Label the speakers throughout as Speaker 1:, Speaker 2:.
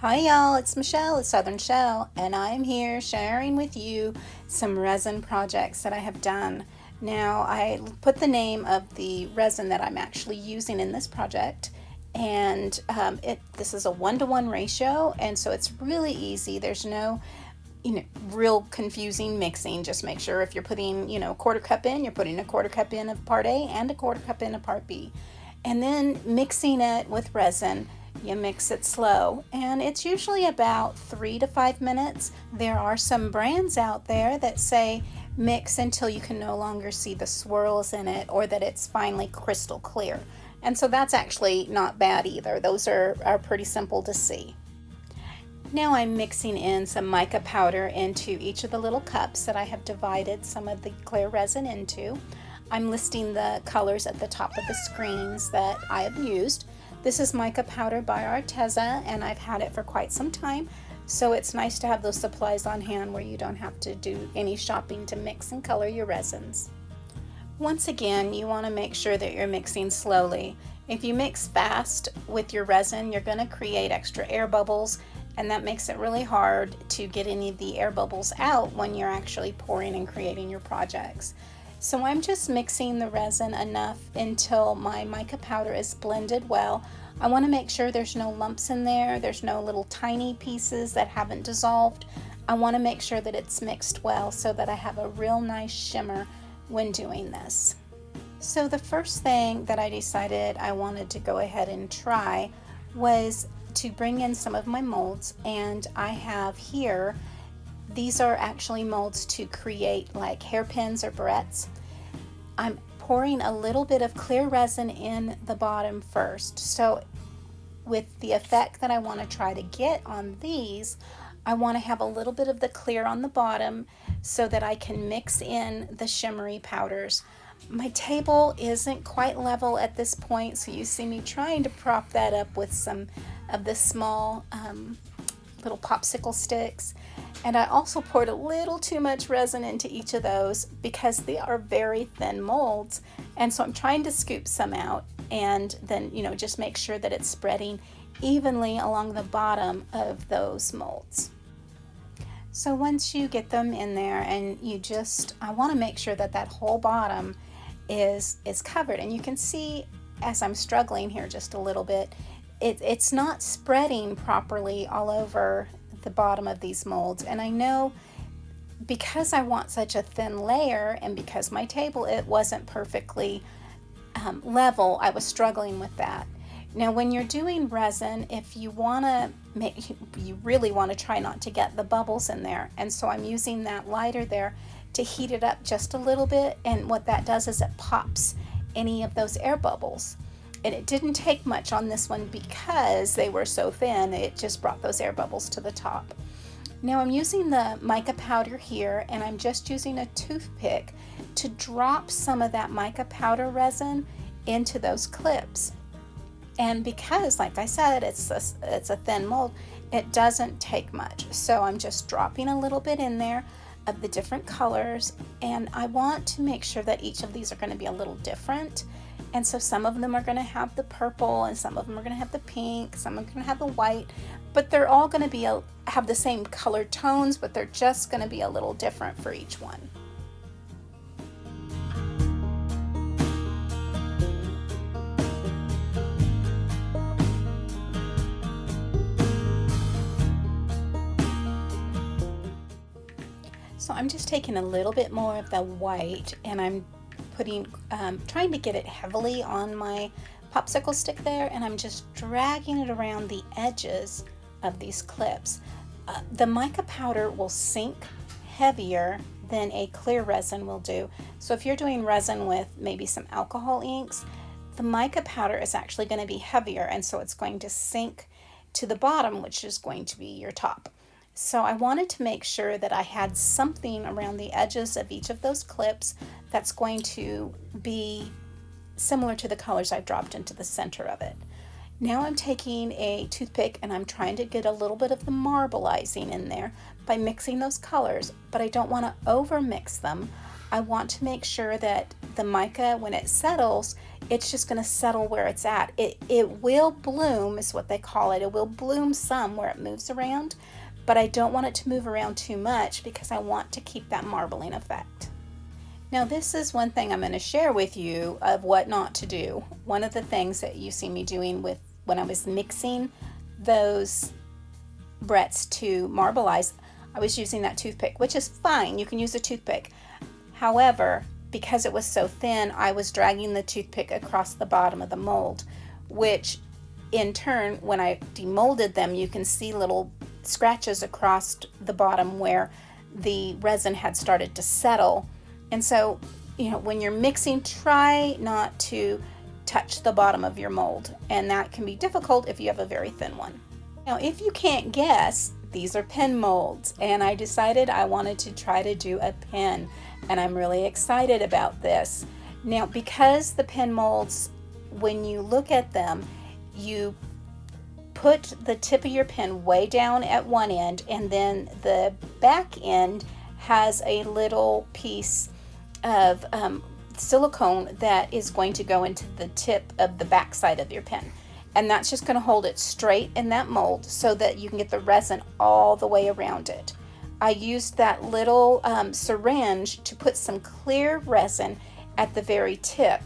Speaker 1: Hi y'all, it's Michelle, it's Southern Shell, and I'm here sharing with you some resin projects that I have done. Now I put the name of the resin that I'm actually using in this project, and this is a 1-to-1 ratio, and so it's really easy. There's no real confusing mixing. Just make sure if you're putting a quarter cup in, you're putting a quarter cup in of part A and a quarter cup in of part B, and then mixing it with resin. You mix it slow, and it's usually about 3 to 5 minutes. There are some brands out there that say mix until you can no longer see the swirls in it, or that it's finally crystal clear. And so that's actually not bad either. Those are pretty simple to see. Now I'm mixing in some mica powder into each of the little cups that I have divided some of the clear resin into. I'm listing the colors at the top of the screens that I have used. This is mica powder by Arteza, and I've had it for quite some time, so it's nice to have those supplies on hand where you don't have to do any shopping to mix and color your resins. Once again, you want to make sure that you're mixing slowly. If you mix fast with your resin, you're going to create extra air bubbles, and that makes it really hard to get any of the air bubbles out when you're actually pouring and creating your projects. So I'm just mixing the resin enough until my mica powder is blended well. I want to make sure there's no lumps in there, there's no little tiny pieces that haven't dissolved. I want to make sure that it's mixed well so that I have a real nice shimmer when doing this. So the first thing that I decided I wanted to go ahead and try was to bring in some of my molds, and I have here, these are actually molds to create like hairpins or barrettes. I'm pouring a little bit of clear resin in the bottom first. So with the effect that I want to try to get on these, I want to have a little bit of the clear on the bottom so that I can mix in the shimmery powders. My table isn't quite level at this point, so you see me trying to prop that up with some of the small little popsicle sticks. And I also poured a little too much resin into each of those because they are very thin molds, and so I'm trying to scoop some out and then just make sure that it's spreading evenly along the bottom of those molds. So once you get them in there, and I want to make sure that that whole bottom is covered, and you can see as I'm struggling here just a little bit, it's not spreading properly all over the bottom of these molds. And I know because I want such a thin layer, and because my table, it wasn't perfectly level, I was struggling with that. Now when you're doing resin, if you really want to try not to get the bubbles in there, and so I'm using that lighter there to heat it up just a little bit, and what that does is it pops any of those air bubbles. And it didn't take much on this one because they were so thin, it just brought those air bubbles to the top. Now I'm using the mica powder here, and I'm just using a toothpick to drop some of that mica powder resin into those clips. And because, like I said, it's a thin mold, it doesn't take much. So I'm just dropping a little bit in there of the different colors, and I want to make sure that each of these are going to be a little different. And so some of them are going to have the purple, and some of them are going to have the pink, some are going to have the white, but they're all going to have the same color tones, but they're just going to be a little different for each one. So I'm just taking a little bit more of the white, and I'm trying to get it heavily on my popsicle stick there, and I'm just dragging it around the edges of these clips. The mica powder will sink heavier than a clear resin will do. So if you're doing resin with maybe some alcohol inks, the mica powder is actually going to be heavier, and so it's going to sink to the bottom, which is going to be your top. So I wanted to make sure that I had something around the edges of each of those clips that's going to be similar to the colors I've dropped into the center of it. Now I'm taking a toothpick, and I'm trying to get a little bit of the marbleizing in there by mixing those colors, but I don't want to over mix them. I want to make sure that the mica, when it settles, it's just going to settle where it's at. It will bloom, is what they call it. It will bloom some where it moves around, but I don't want it to move around too much because I want to keep that marbling effect. Now this is one thing I'm going to share with you of what not to do. One of the things that you see me doing with when I was mixing those breadths to marbleize, I was using that toothpick, which is fine. You can use a toothpick. However, because it was so thin, I was dragging the toothpick across the bottom of the mold, which in turn, when I demolded them, you can see little scratches across the bottom where the resin had started to settle. And so, you know, when you're mixing, try not to touch the bottom of your mold, and that can be difficult if you have a very thin one. Now, if you can't guess, these are pen molds, and I decided I wanted to try to do a pen, and I'm really excited about this. Now, because the pen molds, when you look at them, you put the tip of your pen way down at one end, and then the back end has a little piece of silicone that is going to go into the tip of the back side of your pen. And that's just going to hold it straight in that mold so that you can get the resin all the way around it. I used that little syringe to put some clear resin at the very tip.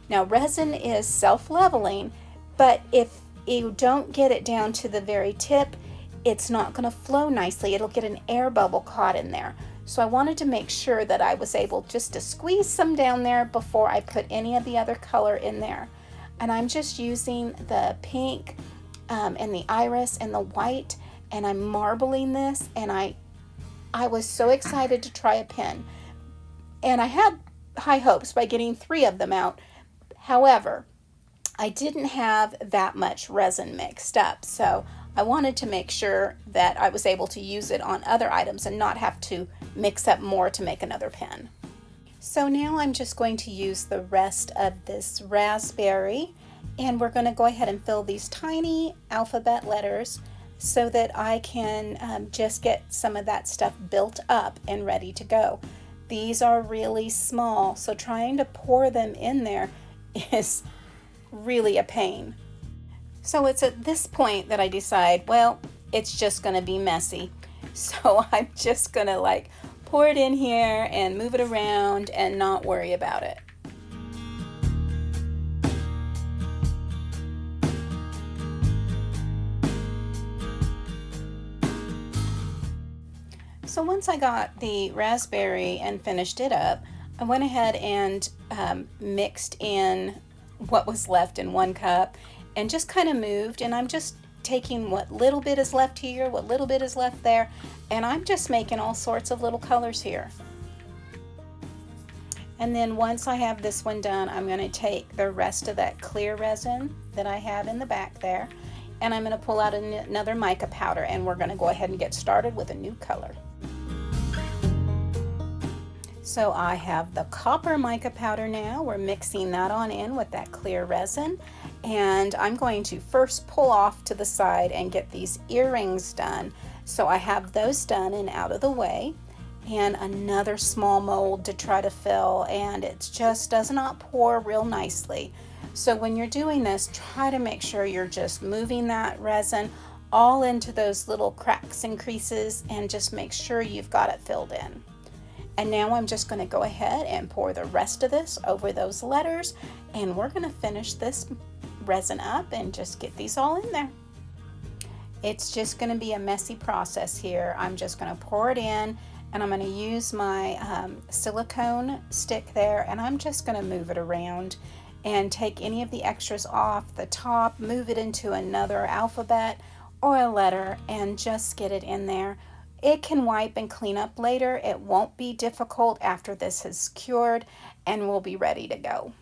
Speaker 1: Now, resin is self-leveling, but if you don't get it down to the very tip, it's not going to flow nicely. It'll get an air bubble caught in there. So I wanted to make sure that I was able just to squeeze some down there before I put any of the other color in there. And I'm just using the pink and the iris and the white, and I'm marbling this, and I was so excited to try a pen. And I had high hopes by getting 3 of them out. However, I didn't have that much resin mixed up, so I wanted to make sure that I was able to use it on other items and not have to mix up more to make another pen. So now I'm just going to use the rest of this raspberry, and we're going to go ahead and fill these tiny alphabet letters so that I can just get some of that stuff built up and ready to go. These are really small, so trying to pour them in there is really a pain. So it's at this point that I decide, well, it's just going to be messy. So I'm just going to pour it in here and move it around and not worry about it. So once I got the raspberry and finished it up, I went ahead and mixed in what was left in 1 cup and just kind of moved, and I'm just taking what little bit is left here, what little bit is left there, and I'm just making all sorts of little colors here. And then once I have this one done, I'm going to take the rest of that clear resin that I have in the back there, and I'm going to pull out another mica powder, and we're going to go ahead and get started with a new color. So I have the copper mica powder now. We're mixing that on in with that clear resin, and I'm going to first pull off to the side and get these earrings done. So I have those done and out of the way, and another small mold to try to fill, and it just does not pour real nicely. So when you're doing this, try to make sure you're just moving that resin all into those little cracks and creases, and just make sure you've got it filled in. And now I'm just going to go ahead and pour the rest of this over those letters, and we're going to finish this resin up and just get these all in there. It's just going to be a messy process here. I'm just going to pour it in, and I'm going to use my silicone stick there, and I'm just going to move it around and take any of the extras off the top, move it into another alphabet or a letter, and just get it in there. It can wipe and clean up later. It won't be difficult after this is cured, and we'll be ready to go.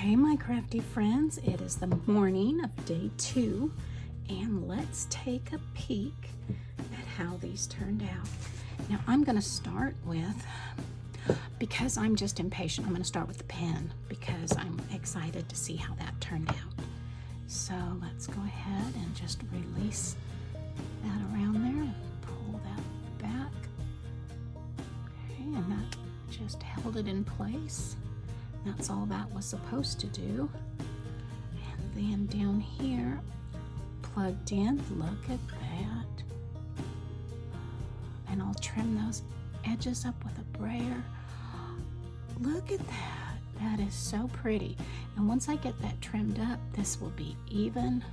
Speaker 1: Okay, my crafty friends, it is the morning of day 2, and let's take a peek at how these turned out. Now I'm going to start with, because I'm just impatient, I'm going to start with the pen because I'm excited to see how that turned out. So let's go ahead and just release that around there and pull that back. Okay, and that just held it in place. That's all that was supposed to do. And then down here, plugged in, look at that. And I'll trim those edges up with a brayer. Look at that. That is so pretty. And once I get that trimmed up, this will be even.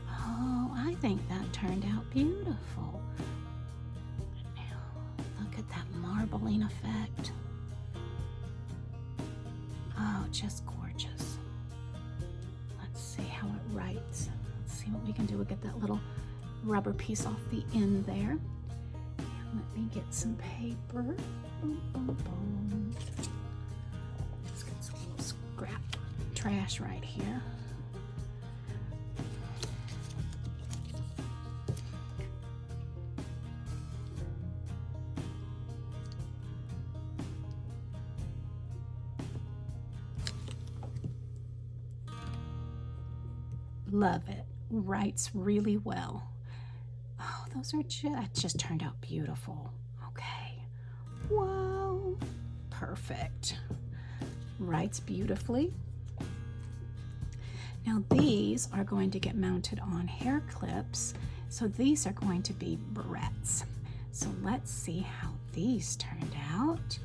Speaker 1: Oh, I think that turned out beautiful. Now, look at that marbling effect. Oh, just gorgeous. Let's see how it writes. Let's see what we can do. We'll get that little rubber piece off the end there. And let me get some paper. Boom, boom, boom. Let's get some little scrap trash right here. Love it. Writes really well. Oh, those are just turned out beautiful. Okay. Whoa. Perfect. Writes beautifully. Now these are going to get mounted on hair clips. So these are going to be barrettes. So let's see how these turned out.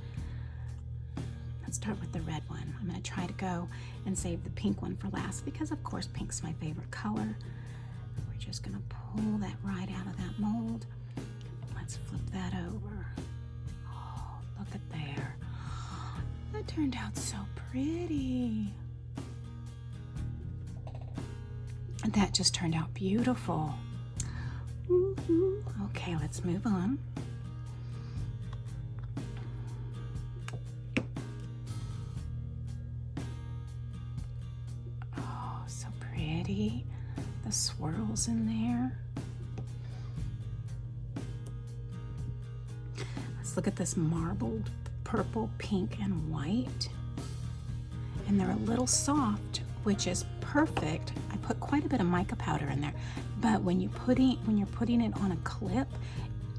Speaker 1: Let's start with the red one. I'm going to try to go and save the pink one for last because of course pink's my favorite color. We're just going to pull that right out of that mold. Let's flip that over. Oh, look at there. That turned out so pretty. And that just turned out beautiful. Okay, let's move on. The swirls in there. Let's look at this marbled purple, pink, and white. And they're a little soft, which is perfect. I put quite a bit of mica powder in there, but when you're putting it on a clip,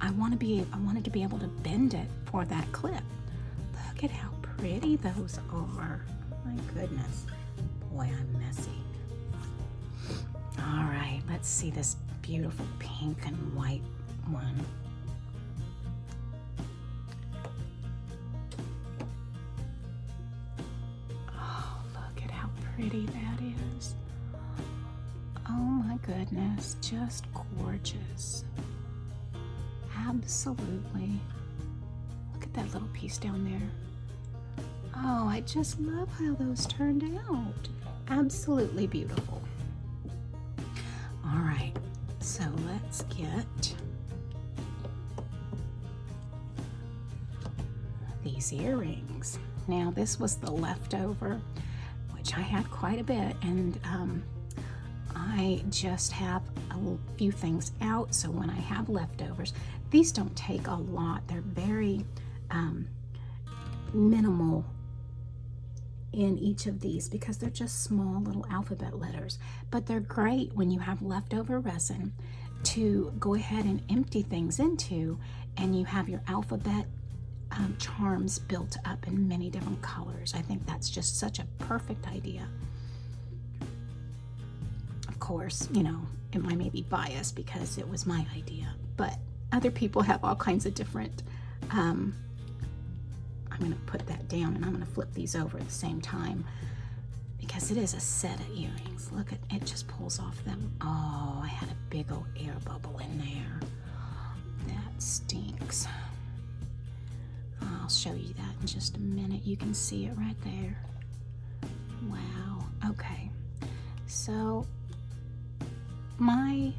Speaker 1: I wanted to be able to bend it for that clip. Look at how pretty those are. My goodness. Boy, I'm messy. All right, let's see this beautiful pink and white one. Oh, look at how pretty that is. Oh my goodness, just gorgeous. Absolutely. Look at that little piece down there. Oh, I just love how those turned out. Absolutely beautiful. All right, so let's get these earrings. Now this was the leftover, which I had quite a bit, and I just have a few things out, so when I have leftovers, these don't take a lot. They're very minimal in each of these because they're just small little alphabet letters, but they're great when you have leftover resin to go ahead and empty things into, and you have your alphabet charms built up in many different colors. I think that's just such a perfect idea. Of course, you know, I may be biased because it was my idea, but other people have all kinds of different I'm going to put that down and I'm going to flip these over at the same time because it is a set of earrings. Look at it, just pulls off them. Oh, I had a big old air bubble in there. That stinks. I'll show you that in just a minute. You can see it right there. Wow. Okay. So my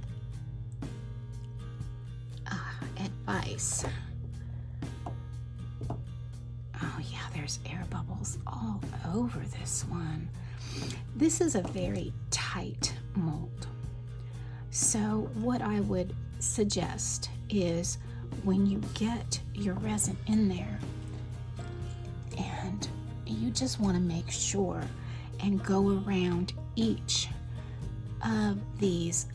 Speaker 1: advice. Oh yeah, there there's air bubbles all over this one. This is a very tight mold. So what I would suggest is when you get your resin in there, and you just want to make sure and go around each of these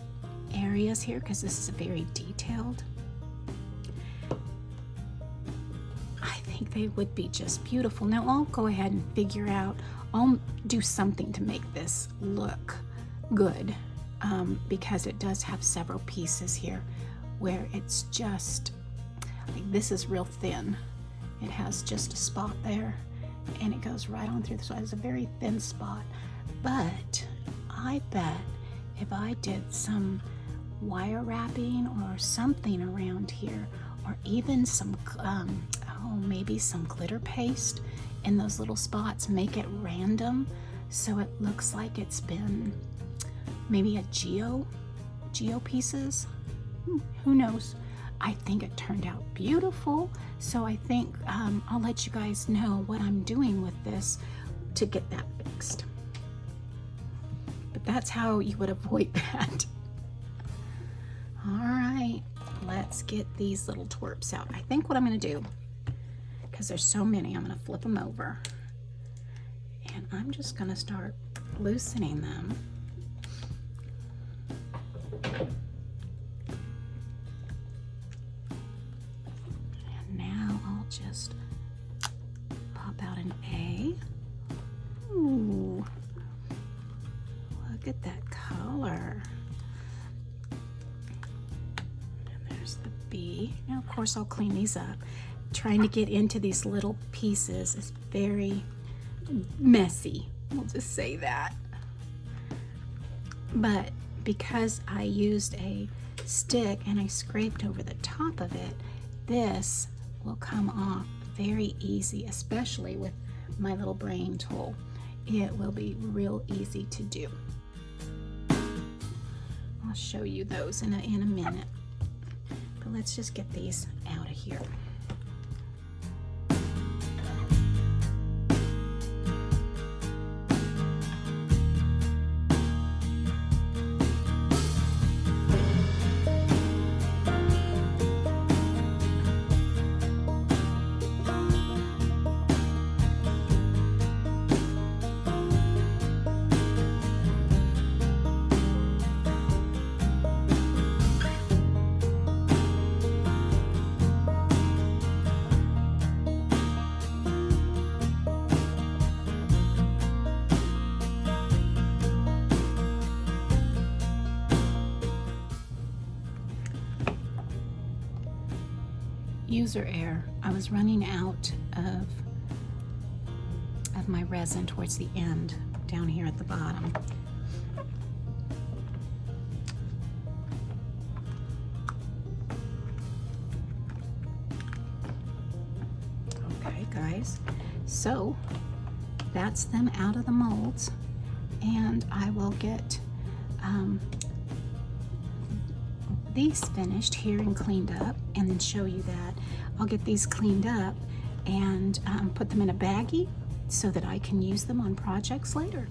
Speaker 1: areas here, because this is very detailed. I think they would be just beautiful. Now I'll go ahead and figure out, I'll do something to make this look good, because it does have several pieces here where it's just like, this is real thin. It has just a spot there and it goes right on through this. So it's a very thin spot, but I bet if I did some wire wrapping or something around here, or even some maybe some glitter paste in those little spots, make it random so it looks like it's been maybe a geo pieces. Who knows? I think it turned out beautiful, so I think I'll let you guys know what I'm doing with this to get that fixed. But that's how you would avoid that. All right, let's get these little twerps out. I think what I'm going to do, because there's so many, I'm going to flip them over, and I'm just going to start loosening them. And now I'll just pop out an A. Ooh, look at that color. And there's the B. Now, of course, I'll clean these up. Trying to get into these little pieces is very messy. We'll just say that. But because I used a stick and I scraped over the top of it, this will come off very easy, especially with my little brain tool. It will be real easy to do. I'll show you those in a minute. But let's just get these out of here. User error. I was running out of my resin towards the end, down here at the bottom. Okay, guys, so that's them out of the molds, and I will get these finished here and cleaned up, and then show you that. I'll get these cleaned up and put them in a baggie so that I can use them on projects later.